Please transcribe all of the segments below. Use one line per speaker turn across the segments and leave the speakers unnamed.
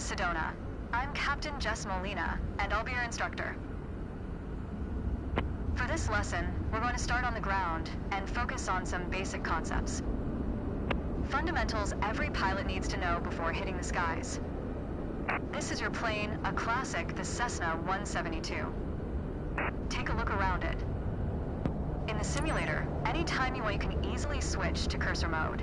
Sedona. I'm Captain Jess Molina, and I'll be your instructor. For this lesson, we're going to start on the ground and focus on some basic concepts. Fundamentals every pilot needs to know before hitting the skies. This is your plane, a classic, the Cessna 172. Take a look around it. In the simulator, anytime you want, you can easily switch to cursor mode.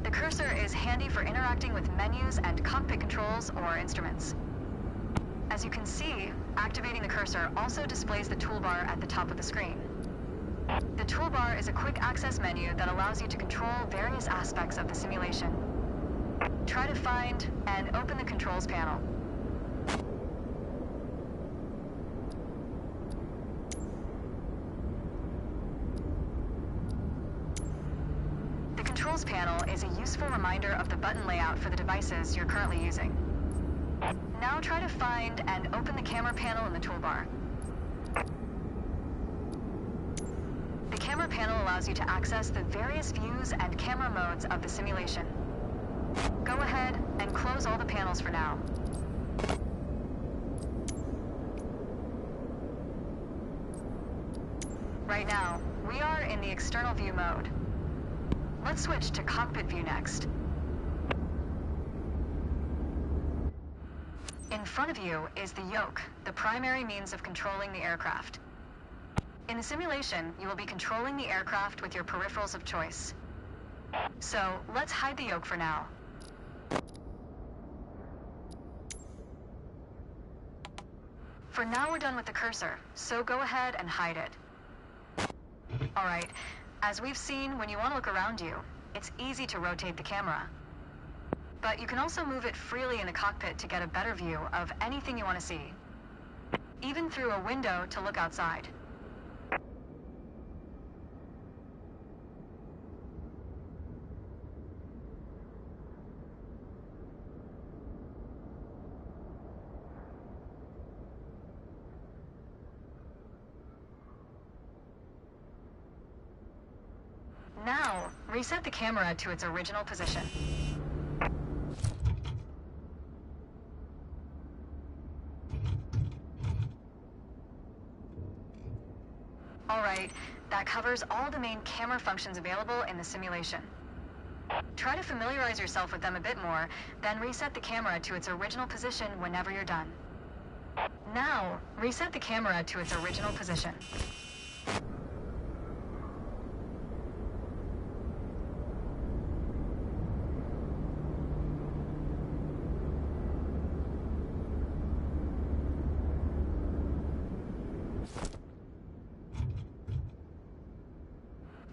The cursor is handy for interacting with menus and cockpit controls or instruments. As you can see, activating the cursor also displays the toolbar at the top of the screen. The toolbar is a quick access menu that allows you to control various aspects of the simulation. Try to find and open the controls panel. The controls panel is a useful reminder of the button layout for the devices you're currently using. Now try to find and open the camera panel in the toolbar. The camera panel allows you to access the various views and camera modes of the simulation. Go ahead and close all the panels for now. Right now, we are in the external view mode. Let's switch to cockpit view next. In front of you is the yoke, the primary means of controlling the aircraft. In the simulation, you will be controlling the aircraft with your peripherals of choice. So, let's hide the yoke for now. For now, we're done with the cursor, so go ahead and hide it. Alright, as we've seen, when you want to look around you, it's easy to rotate the camera. But you can also move it freely in the cockpit to get a better view of anything you want to see, even through a window to look outside. Now, reset the camera to its original position. Alright, that covers all the main camera functions available in the simulation. Try to familiarize yourself with them a bit more, then reset the camera to its original position whenever you're done. Now, reset the camera to its original position.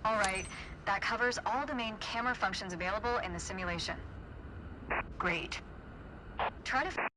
Alright, that covers all the main camera functions available in the simulation. Great. Try to...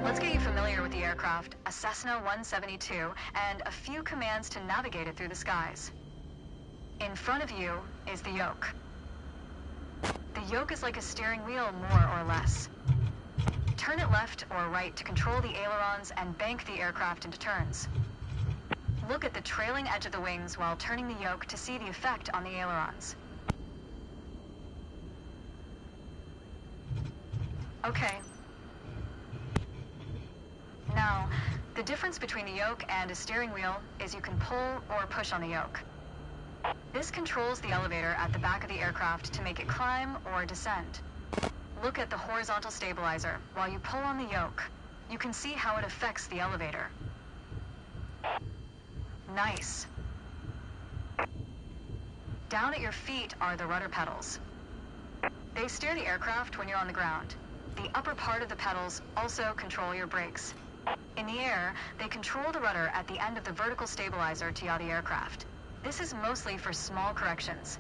Let's get you familiar with the aircraft, a Cessna 172, and a few commands to navigate it through the skies. In front of you is the yoke. The yoke is like a steering wheel, more or less. Turn it left or right to control the ailerons and bank the aircraft into turns. Look at the trailing edge of the wings while turning the yoke to see the effect on the ailerons. Okay. Now, the difference between a yoke and a steering wheel is you can pull or push on the yoke. This controls the elevator at the back of the aircraft to make it climb or descend. Look at the horizontal stabilizer while you pull on the yoke. You can see how it affects the elevator. Nice. Down at your feet are the rudder pedals. They steer the aircraft when you're on the ground. The upper part of the pedals also control your brakes. In the air, they control the rudder at the end of the vertical stabilizer to yaw the aircraft. This is mostly for small corrections,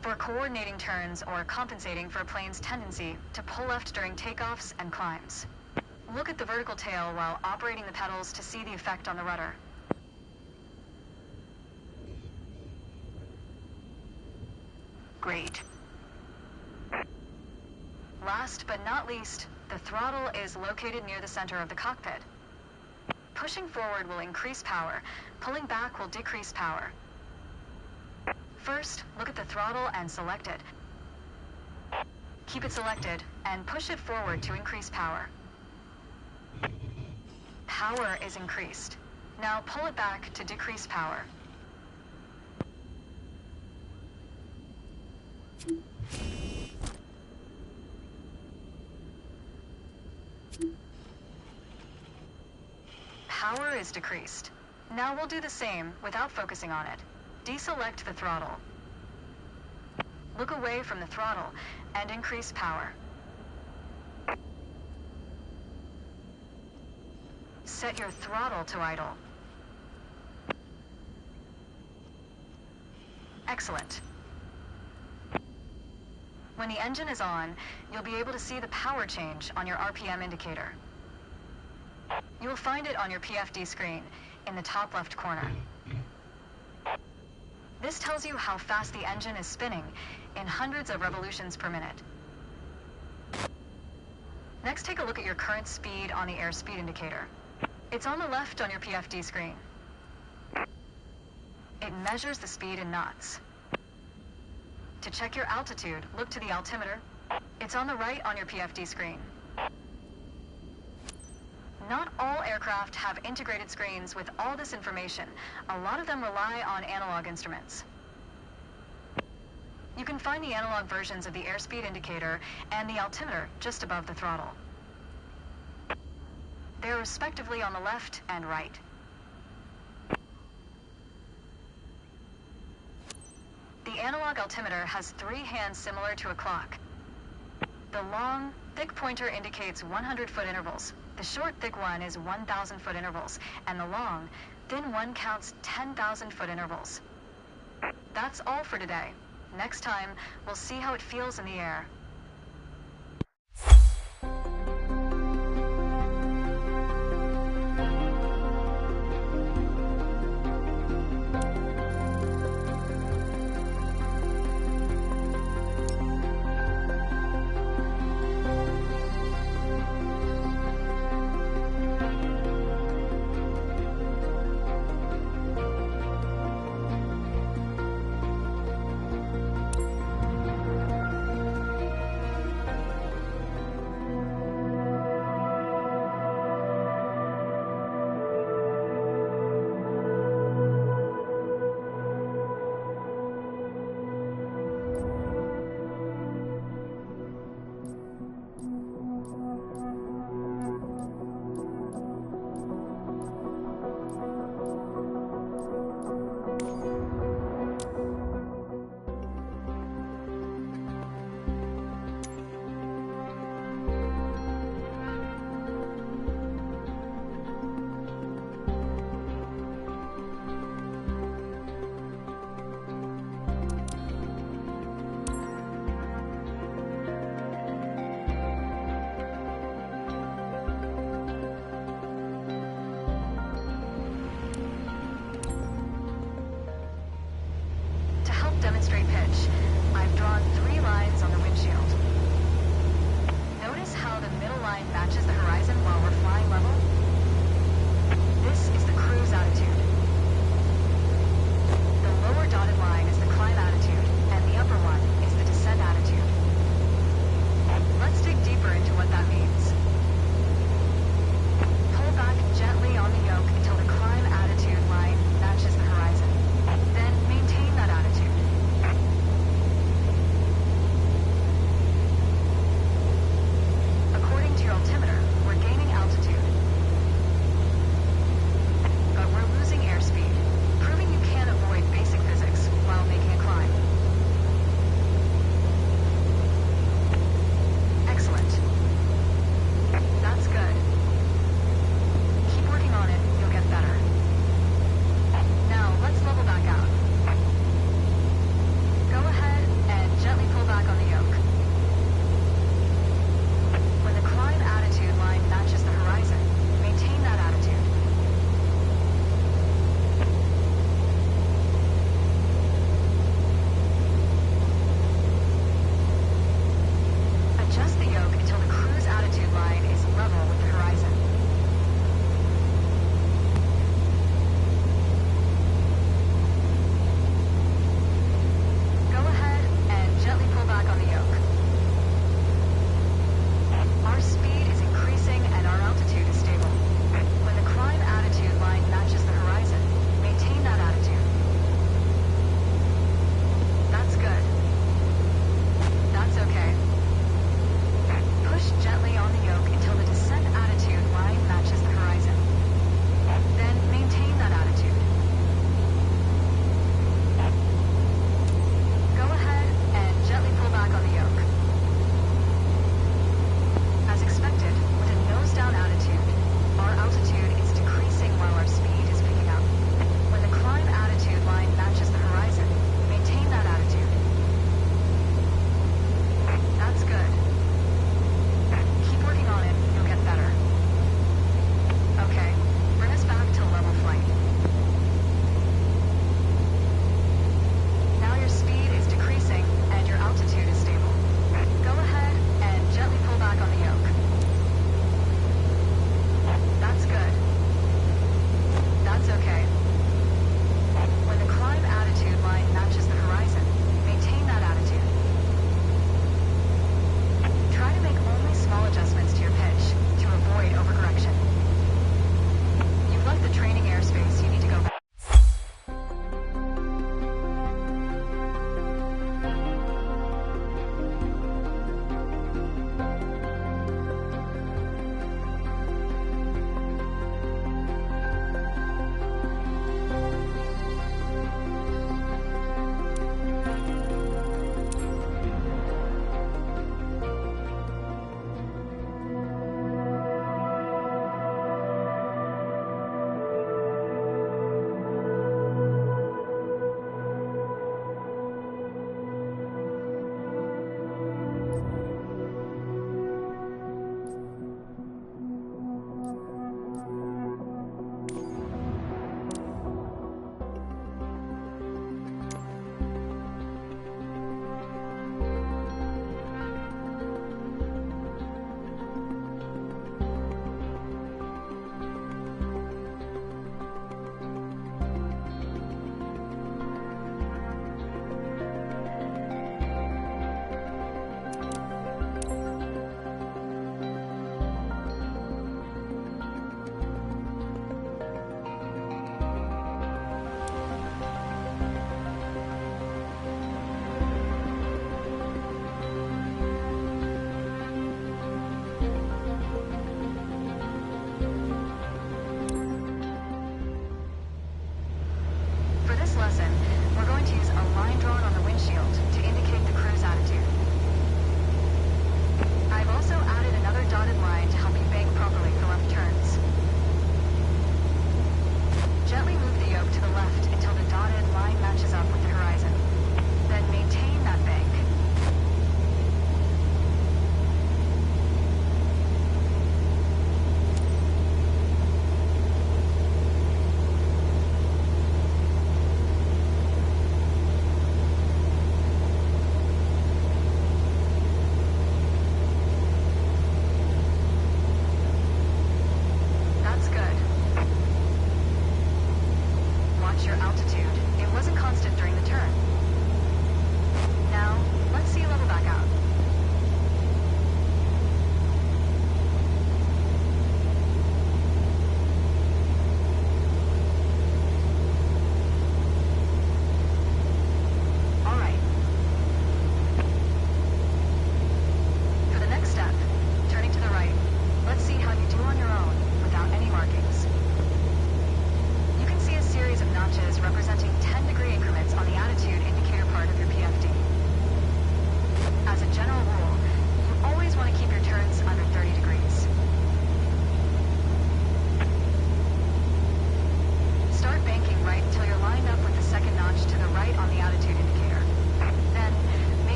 for coordinating turns or compensating for a plane's tendency to pull left during takeoffs and climbs. Look at the vertical tail while operating the pedals to see the effect on the rudder. Great. Last but not least, the throttle is located near the center of the cockpit. Pushing forward will increase power, pulling back will decrease power. First, look at the throttle and select it. Keep it selected and push it forward to increase power. Power is increased. Now pull it back to decrease power. Power is decreased. Now we'll do the same without focusing on it. Deselect the throttle. Look away from the throttle and increase power. Set your throttle to idle. Excellent. When the engine is on, you'll be able to see the power change on your RPM indicator. You will find it on your PFD screen in the top left corner. This tells you how fast the engine is spinning in hundreds of revolutions per minute. Next, take a look at your current speed on the airspeed indicator. It's on the left on your PFD screen. It measures the speed in knots. To check your altitude, look to the altimeter. It's on the right on your PFD screen. Not all aircraft have integrated screens with all this information. A lot of them rely on analog instruments. You can find the analog versions of the airspeed indicator and the altimeter just above the throttle. They're respectively on the left and right. The analog altimeter has 3 hands similar to a clock. The long, thick pointer indicates 100-foot intervals. The short, thick one is 1,000-foot intervals, and the long, thin one counts 10,000-foot intervals. That's all for today. Next time, we'll see how it feels in the air. bridge, I've drawn 3 lines on the windshield. Notice how the middle line matches the horizon while we're flying level? This is the cruise attitude. The lower dotted line is the climb attitude, and the upper one is the descent attitude. Let's dig deeper into what that means. Pull back gently on the yoke until the climb attitude line matches the horizon. Then maintain that attitude.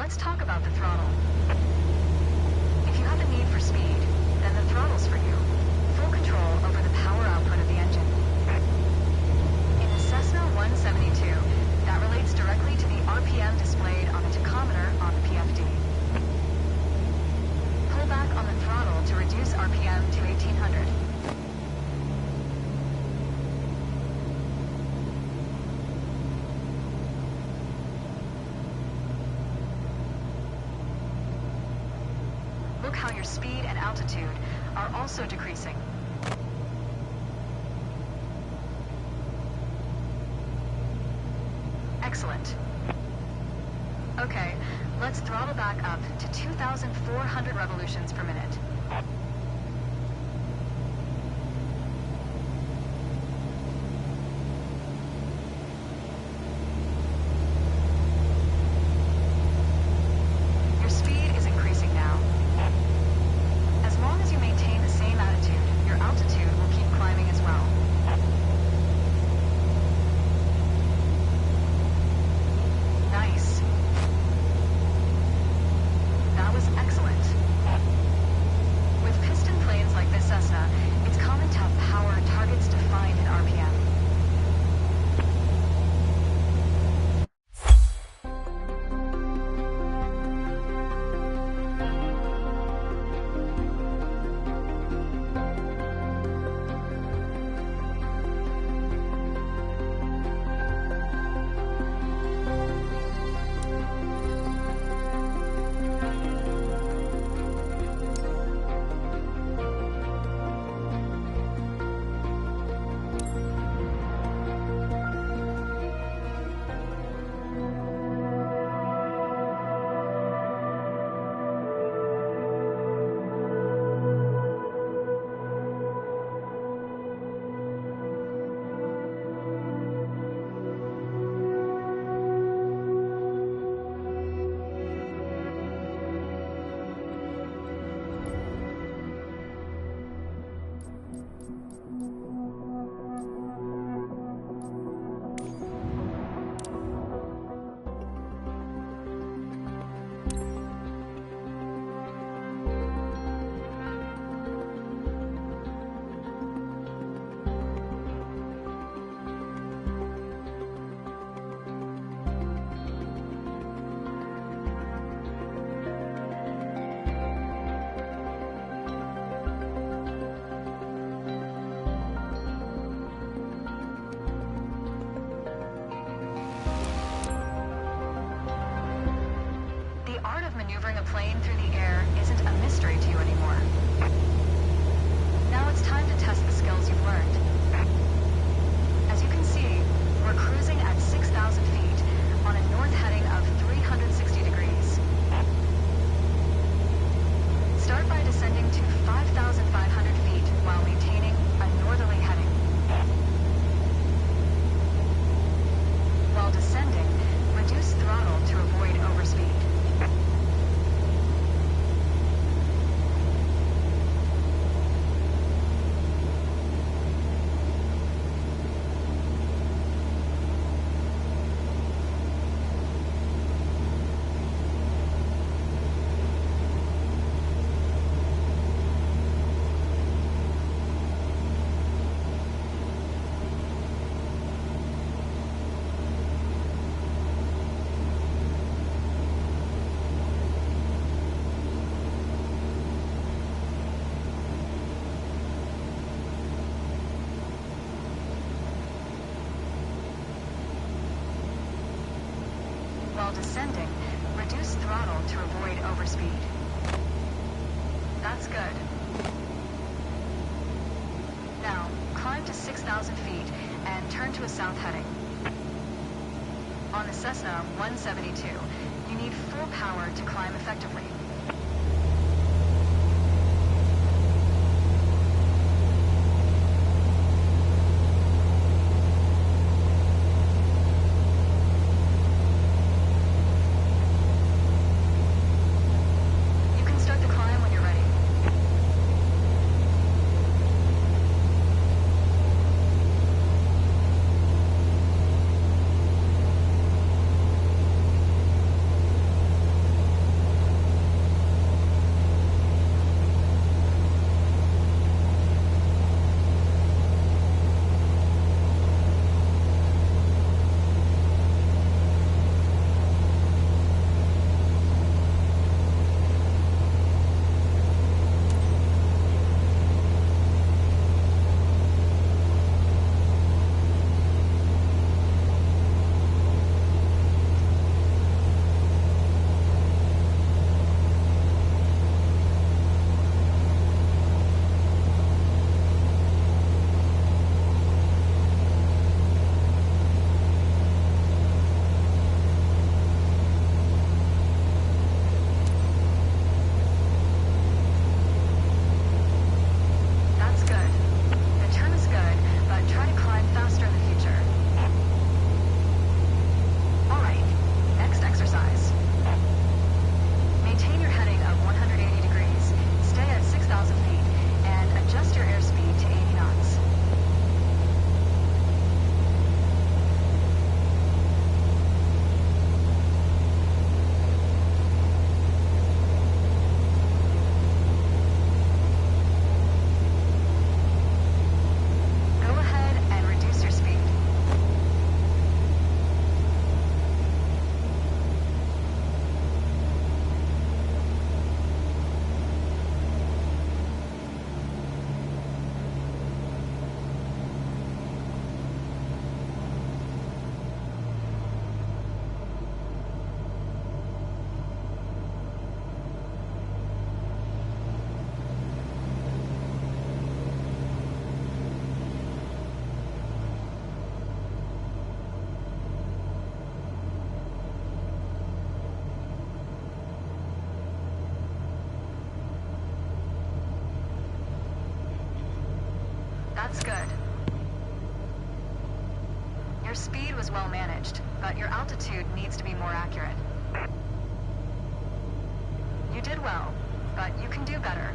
let's talk about the throttle. If you have a need for speed, then the throttle's for you. Full control over the power output of the engine. In the Cessna 172, that relates directly to the RPM displayed on the tachometer on the PFD. Pull back on the throttle to reduce RPM to 1800. Look how your speed and altitude are also decreasing. Excellent. Okay, let's throttle back up to 2,400 revolutions per minute. Your speed is increasing now. As long as you maintain the same attitude, your altitude will keep climbing as well. Nice. That was excellent. With piston planes like this Cessna, it's common to have power targets defined in RPM. Maneuvering a plane through the air isn't a mystery to you anymore. Now it's time to test the skills you've learned. As you can see, we're cruising at 6,000 feet on a north heading of 360 degrees. Start by descending to 5,500 feet while maintaining a northerly heading. While descending, reduce throttle to avoid overspeed. While descending, reduce throttle to avoid overspeed. That's good. Now, climb to 6,000 feet and turn to a south heading. On the Cessna 172, you need full power to climb effectively. speed was well managed, but your altitude needs to be more accurate. You did well, but you can do better.